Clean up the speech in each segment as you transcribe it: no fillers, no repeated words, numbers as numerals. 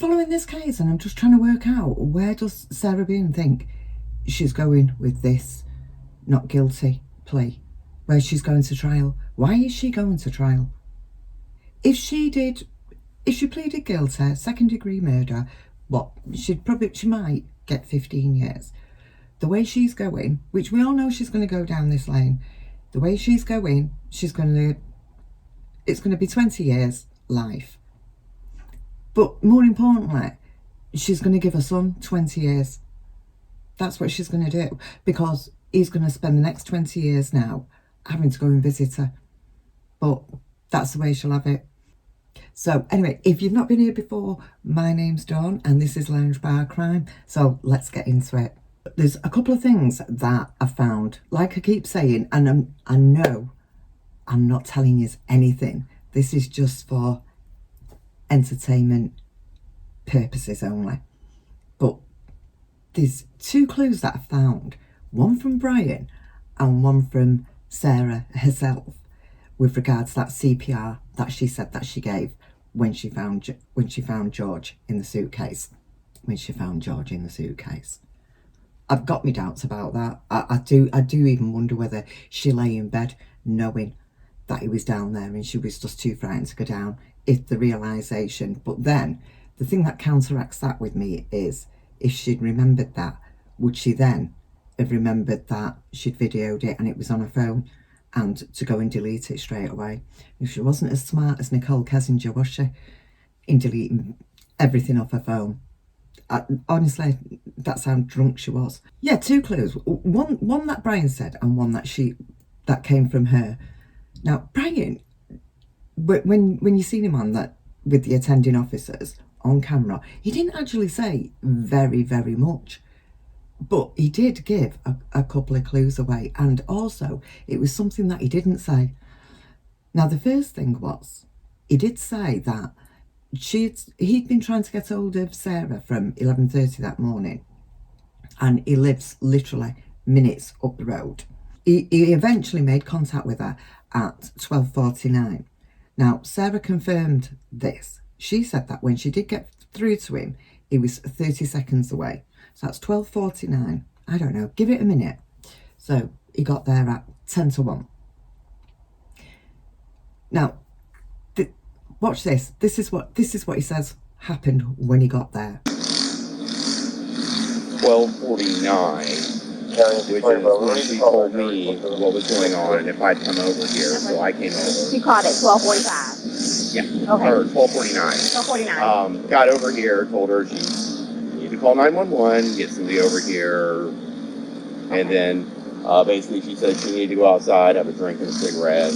following this case and I'm just trying to work out, where does Sarah Boone think she's going with this not guilty plea, where she's going to trial? Why is she going to trial? If she pleaded guilty, second degree murder, she might get 15 years. The way she's going, which we all know she's going to go down this lane, the way she's going, it's going to be 20 years life. But more importantly, she's going to give her son 20 years. That's what she's going to do, because he's going to spend the next 20 years now having to go and visit her. But that's the way she'll have it. So anyway, if you've not been here before, my name's Dawn and this is Lounge Bar Crime. So let's get into it. There's a couple of things that I found, like I keep saying, and I know I'm not telling you anything. This is just for entertainment purposes only. But there's two clues that I found, one from Brian and one from Sarah herself, with regards to that CPR that she said that she gave when she found George in the suitcase. I've got my doubts about that. I do even wonder whether she lay in bed knowing that he was down there and she was just too frightened to go down, if the realisation. But then the thing that counteracts that with me is, if she'd remembered that, would she then have remembered that she'd videoed it and it was on her phone, and to go and delete it straight away? If she wasn't as smart as Nichol Kessinger, was she, in deleting everything off her phone? Honestly, that's how drunk she was. Yeah, two clues. One that Brian said and one that came from her. Now, Brian, when you seen him on that with the attending officers on camera, he didn't actually say very, very much. But he did give a couple of clues away, and also it was something that he didn't say. Now, the first thing was, he did say that he'd been trying to get hold of Sarah from 11:30 that morning, and he lives literally minutes up the road. He eventually made contact with her at 12:49. Now, Sarah confirmed this. She said that when she did get through to him, he was 30 seconds away. So that's 12:49. I don't know, give it a minute. So he got there at 10:01. Now, watch this. This is what he says happened when he got there. 12:49, which is when she told me what was going on and if I'd come over here, so I came over. She called at 12:45. Yeah, okay. Or 12:49. 12:49. Got over here, told her she needed to call 911, get somebody over here, and then basically she said she needed to go outside, have a drink and a cigarette.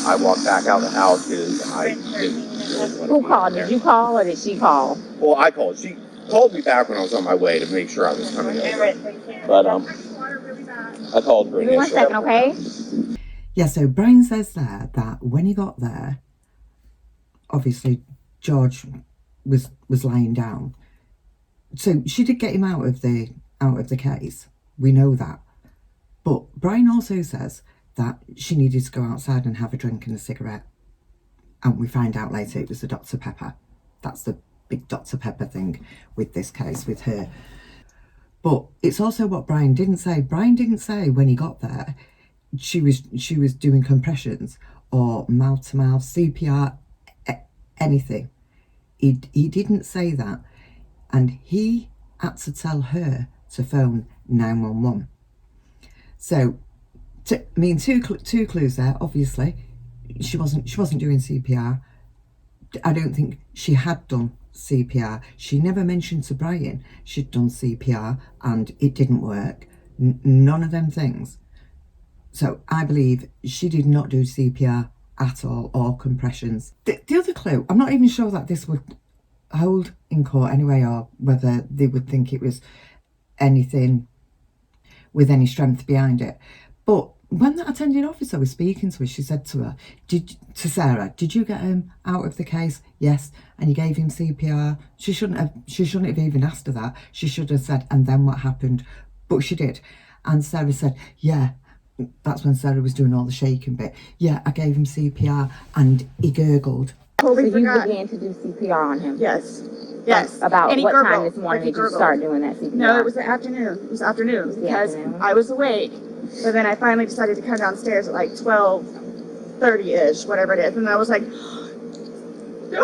I walked back out of the house because I didn't really want to. Who called? Did you call or did she call? Well, I called. She called me back when I was on my way to make sure I was coming over. But I called her. Give me 1 second, okay? Yeah, so Brian says there that when he got there, obviously George was lying down. So she did get him out of the case. We know that. But Brian also says that she needed to go outside and have a drink and a cigarette. And we find out later it was the Dr. Pepper. That's the big Dr. Pepper thing with this case, with her. But it's also what Brian didn't say. Brian didn't say when he got there she was doing compressions or mouth-to-mouth, CPR, anything. He didn't say that. And he had to tell her to phone 911. So, two clues there. Obviously, she wasn't doing CPR. I don't think she had done CPR. She never mentioned to Brian she'd done CPR and it didn't work. None of them things. So I believe she did not do CPR at all, or compressions. The other clue, I'm not even sure that this would hold in court anyway, or whether they would think it was anything with any strength behind it. But when that attending officer was speaking to her, she said to her, to Sarah, did you get him out of the case? Yes. And you gave him CPR? She shouldn't have even asked her that. She should have said, and then what happened? But she did. And Sarah said, yeah. That's when Sarah was doing all the shaking bit. Yeah, I gave him CPR and he gurgled. So you began to do CPR on him? Yes. Yes. About And he what time gurgled, this morning like he did you gurgled. start doing that CPR? No, it was the afternoon. It was afternoon The because afternoon. I was awake. But then I finally decided to come downstairs at like 12:30-ish, whatever it is. And I was like, I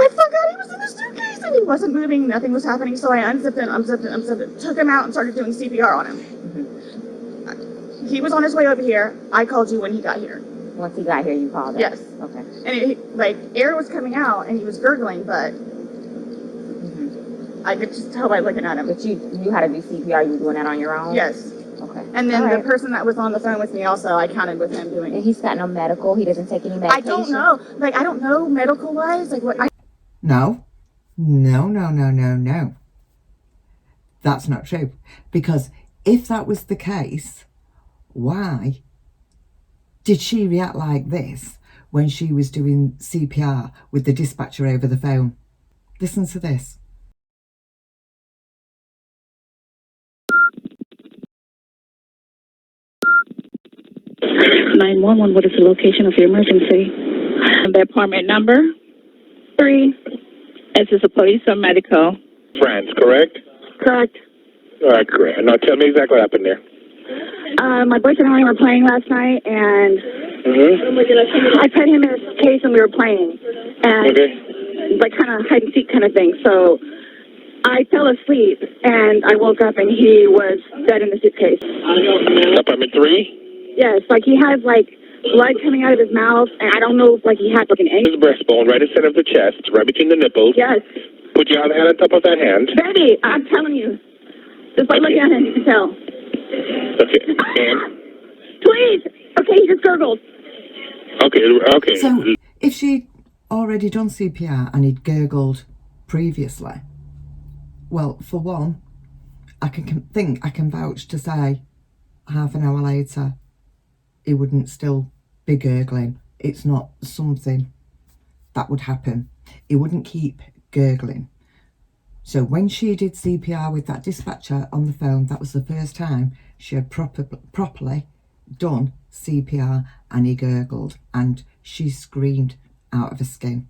forgot he was in the suitcase. And he wasn't moving. Nothing was happening. So I unzipped it, took him out and started doing CPR on him. Mm-hmm. He was on his way over here. I called you when he got here. Once he got here, you called us? Yes. Okay. And air was coming out and he was gurgling, but I could just tell by looking at him. But you knew how to do CPR. You were doing that on your own? Yes. Okay. And then All the person that was on the phone with me also, I counted with him doing And it. he's got no medical? He doesn't take any medication? I don't know. I don't know medical-wise. No. That's not true. Because if that was the case, why did she react like this when she was doing CPR with the dispatcher over the phone? Listen to this. (911) What is the location of your emergency? The apartment number 3. Is this a police or medical? France, correct? Correct. All right, correct. Now tell me exactly what happened there. My boyfriend and I were playing last night, and I put him in a case and we were playing, and kind of hide and seek kind of thing. So I fell asleep and I woke up and he was dead in the suitcase. Apartment 3? Yes, he has blood coming out of his mouth, and I don't know if he had an His breastbone right in the center of the chest, right between the nipples. Yes. Put your other hand on top of that hand. Baby, I'm telling you. Just by looking at him, you can tell. Okay. And? Please. Okay, he just gurgled. Okay. So if she'd already done CPR and he'd gurgled previously, well, for one, I can vouch to say half an hour later he wouldn't still be gurgling. It's not something that would happen. He wouldn't keep gurgling. So when she did CPR with that dispatcher on the phone, that was the first time she had properly done CPR, and he gurgled and she screamed out of her skin.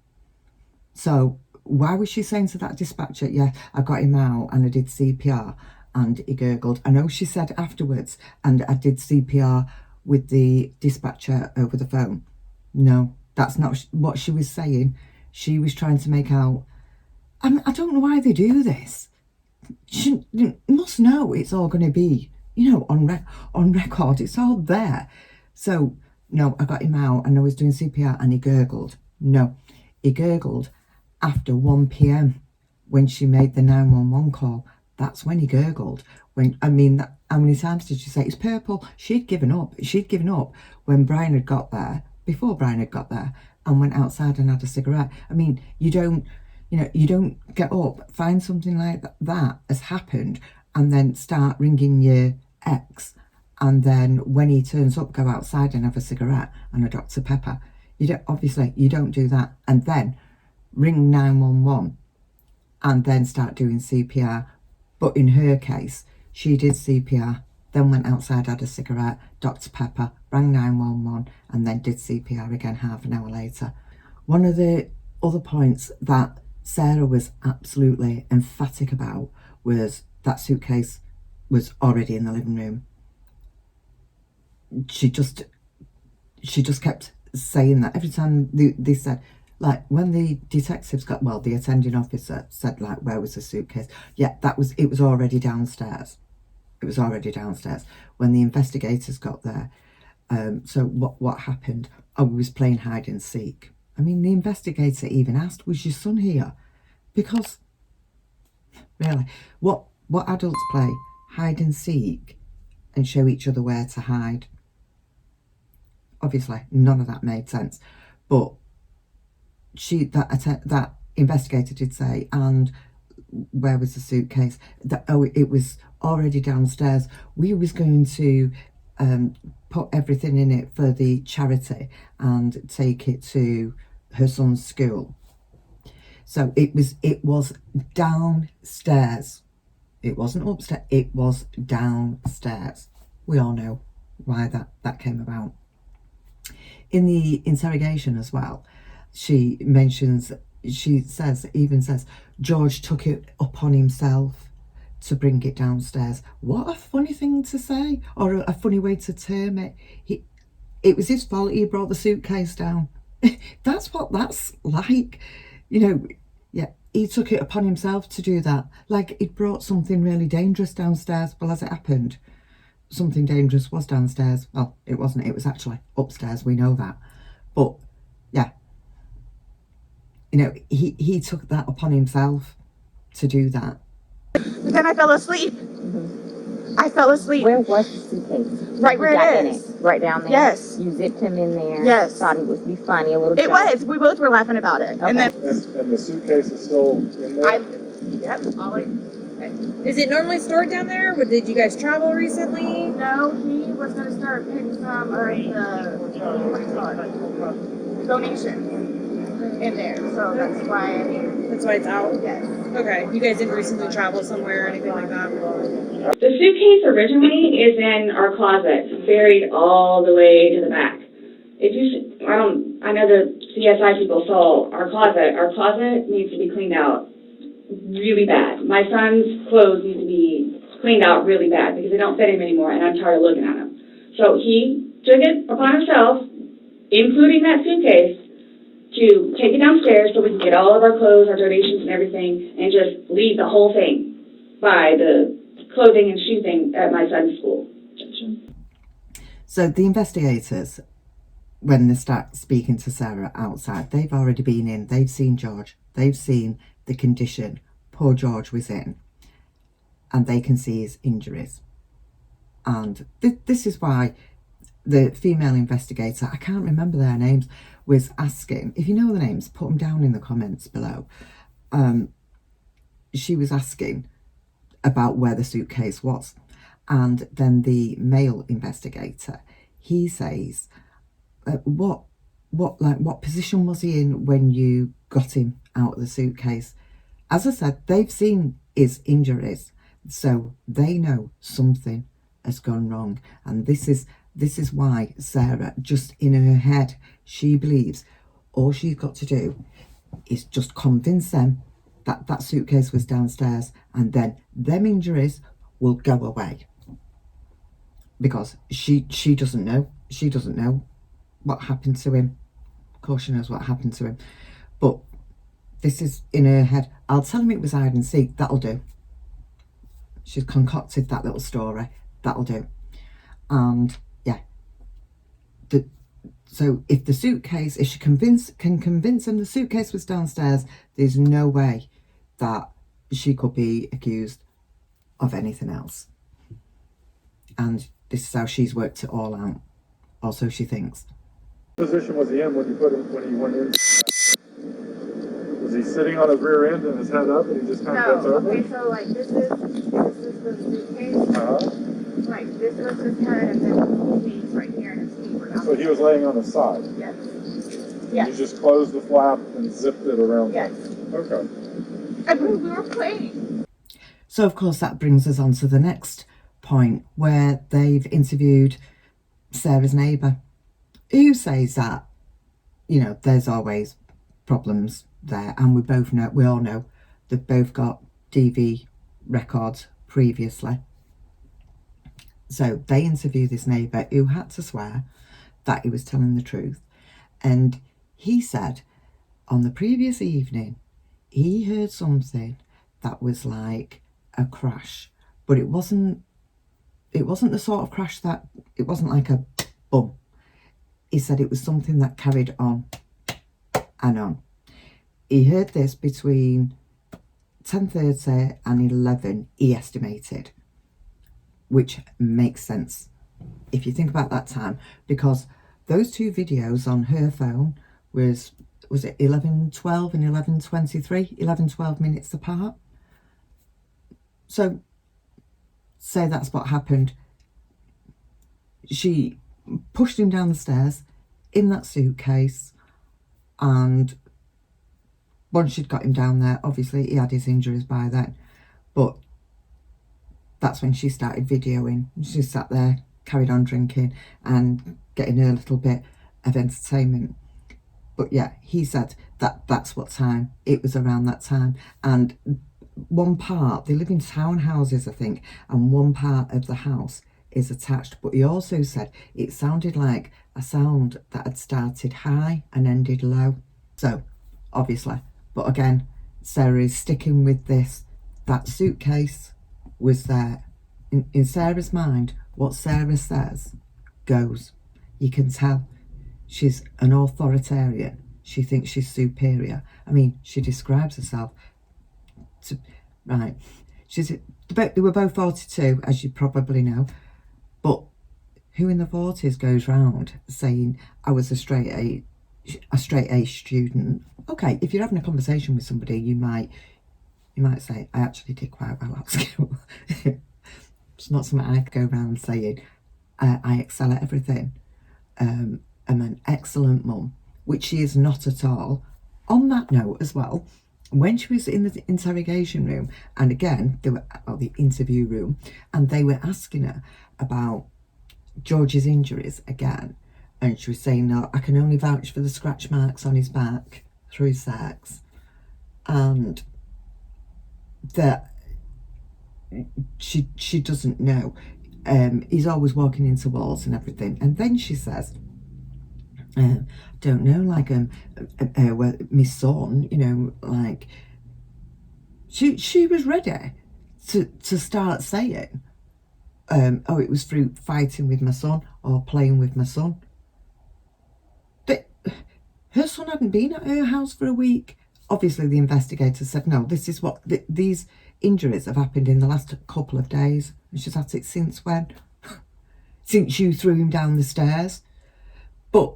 So why was she saying to that dispatcher, yeah, I got him out and I did CPR and he gurgled? I know she said afterwards, and I did CPR with the dispatcher over the phone. No, that's not what she was saying. She was trying to make out, I don't know why they do this. She must know it's all going to be, on record. It's all there. So, no, I got him out and I was doing CPR and he gurgled. No, he gurgled after 1 p.m. when she made the 911 call. That's when he gurgled. How many times did she say, it's purple? She'd given up when Brian had got there, before Brian had got there, and went outside and had a cigarette. You don't get up, find something like that has happened, and then start ringing your ex, and then when he turns up, go outside and have a cigarette and a Dr. Pepper. You don't do that, and then ring 911 and then start doing CPR. But in her case, she did CPR, then went outside, had a cigarette, Dr. Pepper, rang 911, and then did CPR again half an hour later. One of the other points that Sarah was absolutely emphatic about was that Suitcase was already in the living room. She just kept saying that every time they said, when the detectives the attending officer said, where was the suitcase? Yeah, it was already downstairs. It was already downstairs when the investigators got there. So what happened? I was playing hide and seek. The investigator even asked, was your son here? Because, really, what adults play? Hide and seek and show each other where to hide. Obviously, none of that made sense. But that investigator did say, and where was the suitcase? It was already downstairs. We was going to put everything in it for the charity and take it to her son's school. So it was downstairs. It wasn't upstairs, it was downstairs. We all know why that came about. In the interrogation as well, she says, George took it upon himself to bring it downstairs. What a funny thing to say, or a funny way to term it. It was his fault he brought the suitcase down. That's what that's like. You know, yeah, he took it upon himself to do that. Like he'd brought something really dangerous downstairs. Well, as it happened, something dangerous was downstairs. Well, it wasn't. It was actually upstairs. We know that. But, yeah, you know, he took that upon himself to do that. But then I fell asleep. I fell asleep. Where was the suitcase? Right where You got it in is. Right down there? Yes. You zipped him in there? Yes. Thought he would be funny, a little It joke. was. We both were laughing about it. Okay. And then And the suitcase is still in there? yep, Is it normally stored down there? Or did you guys travel recently? no, he was going to start putting some of the, what do you call it, donations in there. So that's why, That's why it's out? yes. Okay. You guys didn't recently travel somewhere or anything like that? The suitcase originally is in our closet, buried all the way to the back. If you, I know the CSI people saw our closet. Our closet needs to be cleaned out really bad. My son's clothes need to be cleaned out really bad because they don't fit him anymore, and I'm tired of looking at them. So he took it upon himself, including that suitcase, to take it downstairs so we can get all of our clothes, our donations and everything, and just leave the whole thing by the clothing and shoe thing at my son's school. So the investigators, when they start speaking to Sarah outside, they've already been in, they've seen George, they've seen the condition poor George was in, and they can see his injuries. And this is why the female investigator, I can't remember their names, was asking, if you know the names, put them down in the comments below. She was asking about where the suitcase was. And then the male investigator, he says, what position was he in when you got him out of the suitcase? As I said, they've seen his injuries, so they know something has gone wrong. And this is why Sarah, just in her head, she believes all she's got to do is just convince them that that suitcase was downstairs, and then them injuries will go away. Because she doesn't know. She doesn't know what happened to him. Of course she knows what happened to him. But this is in her head. I'll tell him it was hide and seek. That'll do. She's concocted that little story. That'll do. And yeah. So if the suitcase, if she can convince him the suitcase was downstairs, there's no way that she could be accused of anything else. And this is how she's worked it all out. Or so she thinks. What position was he in when he went in? Was he sitting on his rear end and his head up and he just kind of bent No, over? okay, so like this is the suitcase. Like this was his head and then his knees right here and his feet were down. So he was laying on his side? Yes. You Yes. just closed the flap and zipped it around? Yes. Okay. And we were playing. So of course that brings us on to the next point, where they've interviewed Sarah's neighbour, who says that, you know, there's always problems there, and we all know they've both got DV records previously. So they interview this neighbour who had to swear that he was telling the truth, and he said on the previous evening he heard something that was like a crash, but it wasn't the sort of crash that, it wasn't like a boom. He said it was something that carried on and on. He heard this between 10:30 and 11, he estimated, which makes sense if you think about that time, because those two videos on her phone was it 11:12 and 11:23, 11-12 minutes apart. So say that's what happened. She pushed him down the stairs in that suitcase, and once she'd got him down there, obviously he had his injuries by then, but that's when she started videoing. She sat there, carried on drinking and getting her little bit of entertainment. But yeah, he said That's what time. It was around that time. And one part, they live in townhouses, I think, and one part of the house is attached. But he also said it sounded like a sound that had started high and ended low. So, obviously, but again, Sarah is sticking with this. That suitcase was there. In Sarah's mind, what Sarah says goes. You can tell she's an authoritarian. She thinks she's superior. I mean, she describes herself to, right. They were both 42, as you probably know. But who in the 40s goes round saying, I was a straight A student? Okay, if you're having a conversation with somebody, you might say, I actually did quite well at school. It's not something I could go around saying, I excel at everything. I'm an excellent mum, which she is not at all. On that note as well, when she was in the interrogation room, and again, the interview room, and they were asking her about George's injuries again, and she was saying, no, I can only vouch for the scratch marks on his back through sex, and that she doesn't know. He's always walking into walls and everything. And then she says, don't know, like my son, you know, like she was ready to start saying, oh, it was through fighting with my son or playing with my son. But her son hadn't been at her house for a week. Obviously, the investigator said, no, this is what these injuries have happened in the last couple of days. And she's had it since when? Since you threw him down the stairs. But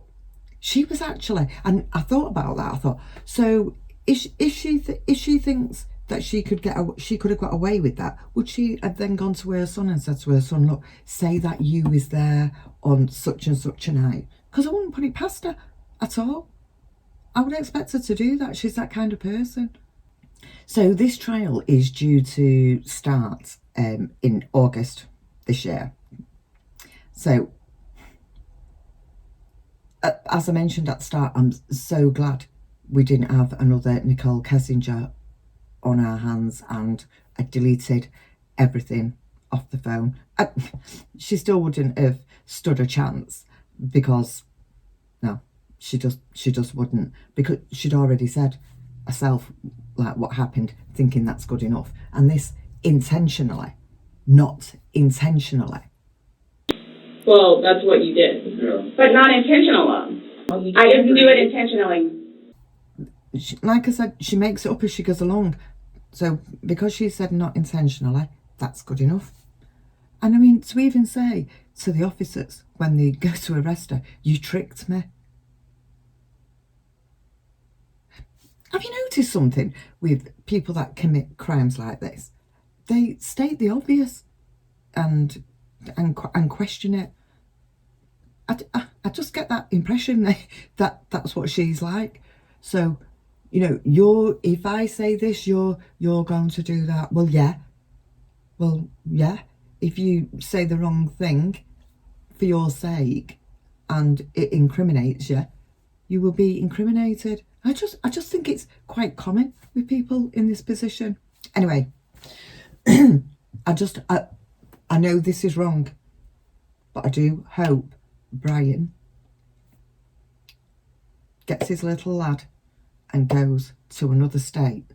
she was actually, and I thought about that. I thought, so if she thinks that she could have got away with that, would she have then gone to her son and said to her son, look, say that you was there on such and such a night? Because I wouldn't put it past her at all. I would expect her to do that. She's that kind of person. So this trial is due to start in August this year. So, as I mentioned at the start, I'm so glad we didn't have another Nichol Kessinger on our hands, and I deleted everything off the phone. She still wouldn't have stood a chance, because no, she just wouldn't, because she'd already said herself like what happened, thinking that's good enough. And this intentionally, not intentionally. Well, that's what you did. Yeah. But not intentional. I didn't do it intentionally. Like I said, she makes it up as she goes along. So because she said not intentionally, that's good enough. And I mean, to even say to the officers when they go to arrest her, you tricked me. Have you noticed something with people that commit crimes like this? They state the obvious and question it. I just get that impression that that's what she's like. So, you know, if I say this, you're going to do that. Well, yeah. If you say the wrong thing for your sake and it incriminates you, you will be incriminated. I just think it's quite common with people in this position. Anyway, I know this is wrong, but I do hope Brian gets his little lad and goes to another state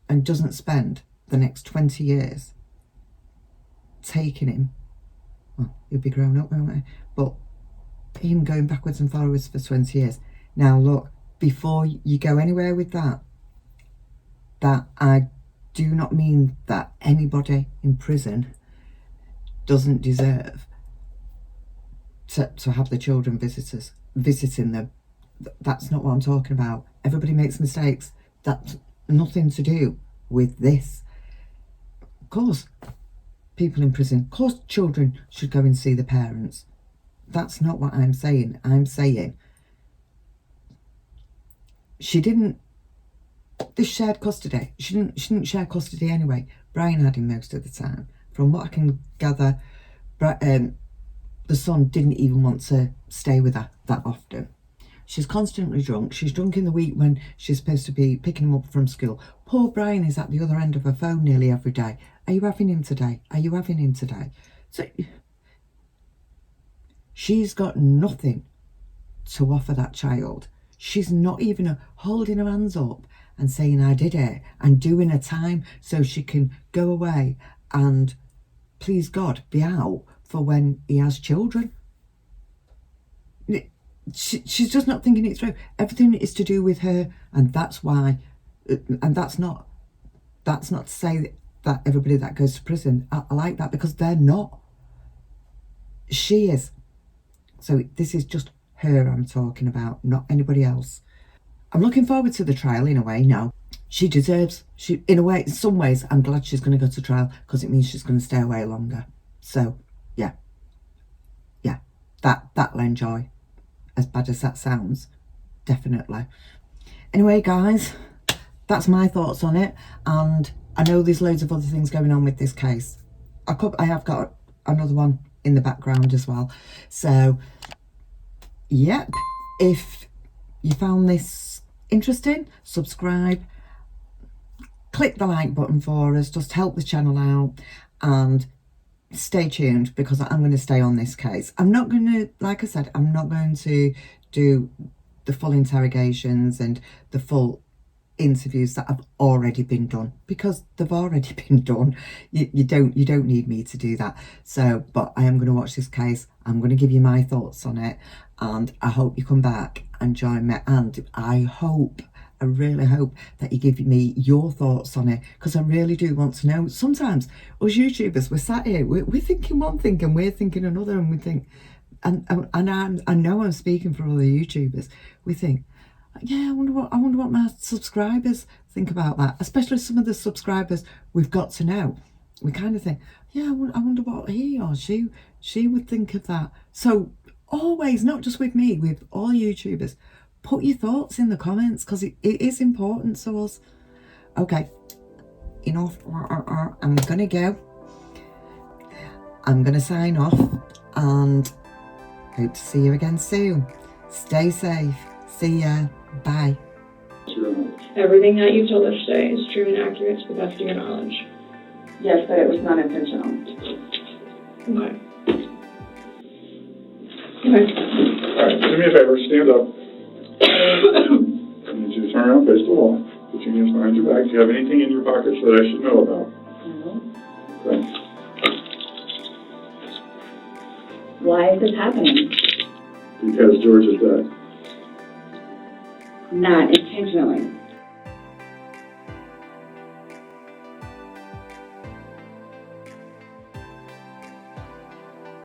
and doesn't spend the next 20 years taking him. Well, he'll be grown up, won't he? But him going backwards and forwards for 20 years. Now, look, before you go anywhere with that I do not mean that anybody in prison doesn't deserve to have the children visiting them. That's not what I'm talking about. Everybody makes mistakes. That's nothing to do with this. Of course, people in prison, of course children should go and see the parents. That's not what I'm saying. I'm saying this shared custody, she didn't share custody anyway. Brian had him most of the time. From what I can gather, the son didn't even want to stay with her that often. She's constantly drunk. She's drunk in the week when she's supposed to be picking him up from school. Poor Brian is at the other end of her phone nearly every day. Are you having him today? Are you having him today? So she's got nothing to offer that child. She's not even holding her hands up and saying, I did it, and doing a time so she can go away and, please God, be out for when he has children. She's just not thinking it through. Everything is to do with her, and that's why, and that's not to say that everybody that goes to prison are like that, because they're not. She is. So this is just her I'm talking about, not anybody else. I'm looking forward to the trial in a way now. She deserves, in a way, in some ways, I'm glad she's going to go to trial because it means she's going to stay away longer. So, yeah, that'll enjoy. As bad as that sounds, definitely. Anyway, guys, that's my thoughts on it. And I know there's loads of other things going on with this case. I have got another one in the background as well. So, yep, if you found this interesting, subscribe, click the like button for us, just help the channel out, and stay tuned because I'm going to stay on this case. I'm not going to, like I said, I'm not going to do the full interrogations and the full interviews that have already been done, because they've already been done. You don't need me to do that. So, but I am going to watch this case. I'm going to give you my thoughts on it, and I hope you come back and join me. And I really hope that you give me your thoughts on it, because I really do want to know. Sometimes us YouTubers, we're sat here, we're thinking one thing and we're thinking another, and we think, and I know I'm speaking for other YouTubers, we think, yeah, I wonder what my subscribers think about that, especially some of the subscribers we've got to know. We kind of think, yeah, I wonder what he or she would think of that. So always, not just with me, with all YouTubers, put your thoughts in the comments, because it is important to us. Okay, enough. I'm gonna go. I'm gonna sign off, and hope to see you again soon. Stay safe. See ya. Bye. Everything that you told us today is true and accurate to the best of your knowledge. Yes, but it was not intentional. Okay. Alright, do me a favor, stand up. I need you to turn around, face the wall. Put your hands behind your back. Do you have anything in your pockets that I should know about? No. Okay. Why is this happening? Because George is dead. Not intentionally.